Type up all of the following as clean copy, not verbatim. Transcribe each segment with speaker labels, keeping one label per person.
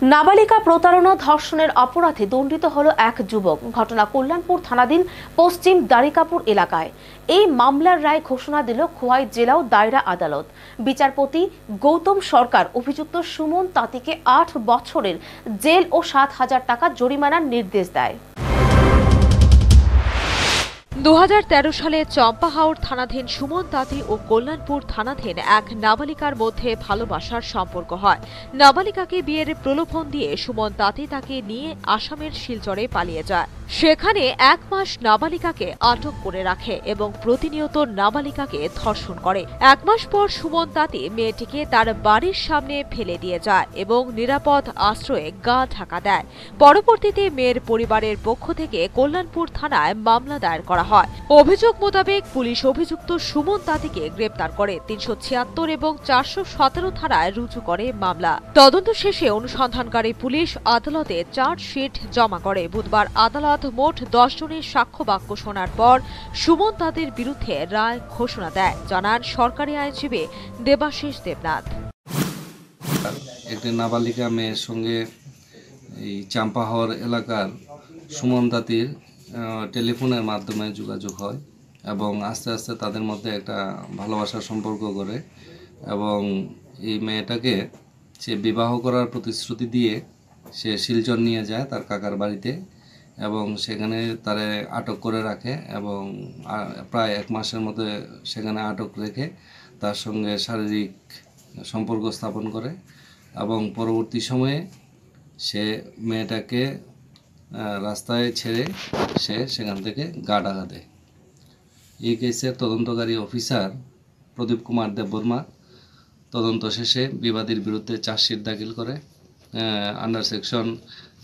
Speaker 1: নাবালিকা প্রতারণা ধর্ষণের অপরাধে দণ্ডিত হলো এক যুবক। ঘটনা কল্যাণপুর থানাধীন পশ্চিম দারিকাপুর এলাকায়। এই মামলার রায় ঘোষণা দিল খোয়াই জেলা ও দায়রা আদালত। বিচারপতি গৌতম সরকার অভিযুক্ত সুমন তাঁতিকে ৮ বছরের জেল ও ৭,০০০ টাকা জরিমানার নির্দেশ দেয়।
Speaker 2: ২০১৩ সালে চম্পাহাওড় থানাধীন সুমন তাঁতি ও কল্যাণপুর থানাধীন এক নাবালিকার মধ্যে ভালোবাসার সম্পর্ক হয়। নাবালিকাকে বিয়ের প্রলোভন দিয়ে সুমন তাঁতি তাকে নিয়ে আসামের শিলচরে পালিয়ে যায়। সেখানে ১ মাস নাবালিকাকে আটক করে রাখে এবং প্রতিনিয়ত নাবালিকাকে ধর্ষণ করে। ১ মাস পর সুমন তাঁতি মেয়েটিকে তার বাড়ির সামনে ফেলে দিয়ে যায় এবং নিরাপদ আশ্রয়ে গা ঢাকা দেয়। পরবর্তীতে মেয়ের পরিবারের পক্ষ থেকে কল্যাণপুর থানায় মামলা দায়ের করা হয়। অভিযোগ মোতাবেক পুলিশ অভিযুক্ত সুমন তাঁতিকে গ্রেপ্তার করে ৩৭৬ এবং ৪১৭ ধারায় রুজু করে মামলা। তদন্ত শেষে অনুসন্ধানকারী পুলিশ আদালতে চার্জশিট জমা করে। বুধবার আদালত মোট ১০ জনের সাক্ষ্য বাক্য শোনার পর সুমন তাঁতির বিরুদ্ধে রায় ঘোষণা দেয়, জানান সরকারি আইনজীবী দেবাশিস দেবনাথ।
Speaker 3: একটি নাবালিকা মেয়ের সঙ্গে এই চাম্পাহাওড় এলাকার সুমন তাঁতির টেলিফোনের মাধ্যমে যোগাযোগ হয় এবং আস্তে আস্তে তাদের মধ্যে একটা ভালোবাসার সম্পর্ক গড়ে এবং এই মেয়েটাকে সে বিবাহ করার প্রতিশ্রুতি দিয়ে সে শিলচর নিয়ে যায় তার কাকার বাড়িতে এবং সেখানে তারে আটক করে রাখে এবং প্রায় ১ মাসের মধ্যে সেখানে আটক রেখে তার সঙ্গে শারীরিক সম্পর্ক স্থাপন করে এবং পরবর্তী সময়ে সে মেয়েটাকে রাস্তায় ছেড়ে সে সেখান থেকে গা ঢাকা দেয়। এই কেসের তদন্তকারী অফিসার প্রদীপ কুমার দেববর্মা তদন্ত শেষে বিবাদীর বিরুদ্ধে চার্জশিট দাখিল করে আন্ডার সেকশন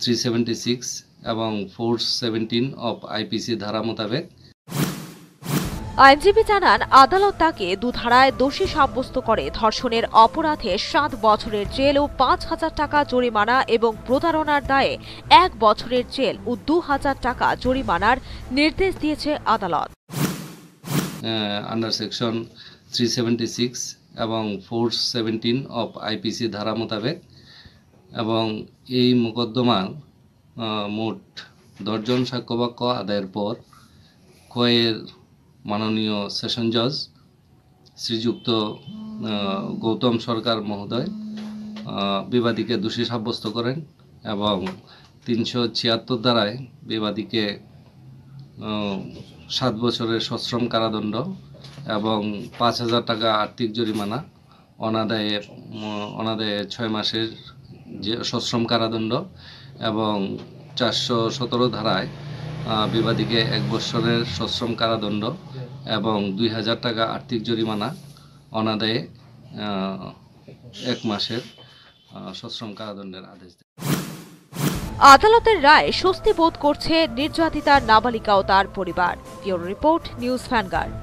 Speaker 3: 376 এবং 417 অফ আইপিসি ধারা মোতাবেক।
Speaker 2: আইনজীবী জানান, আদালত তাকে ২ ধারায় দোষী সাব্যস্ত করে ধর্ষণের অপরাধে ৭ বছরের জেল ও ৫,০০০ টাকা জরিমানা এবং প্রতারণার দায়ে ১ বছরের জেল ও ২,০০০ টাকা জরিমানার নির্দেশ দিয়েছে আদালত।
Speaker 3: আন্ডার সেকশন 376 এবং 417 অফ আইপিসি ধারা মোতাবেক এবং এই মোকদ্দমার মোট ১০ জন সাক্ষ্যবাক্য আদায়ের পর খোয়াইয়ের মাননীয় সেশন জজ শ্রীযুক্ত গৌতম সরকার মহোদয় বিবাদীকে দোষী সাব্যস্ত করেন এবং ৩৭৬ ধারায় বিবাদীকে ৭ বছরের সশ্রম কারাদণ্ড এবং ৫,০০০ টাকা আর্থিক জরিমানা, অনাদায়ে ৬ মাসের যে সশ্রম কারাদণ্ড এবং ৪১৭ ধারায় বিবাদীকে ১ বছরের সশ্রম কারাদণ্ড এবং ২,০০০ টাকা আর্থিক জরিমানা, অনাদায়ে ১ মাসের সশ্রম কারাদণ্ডের আদেশ দেয়।
Speaker 2: আদালতের রায় স্বস্তি বোধ করছে নির্যাতিতা নাবালিকা ও তার পরিবার। Bureau report, news vanguard.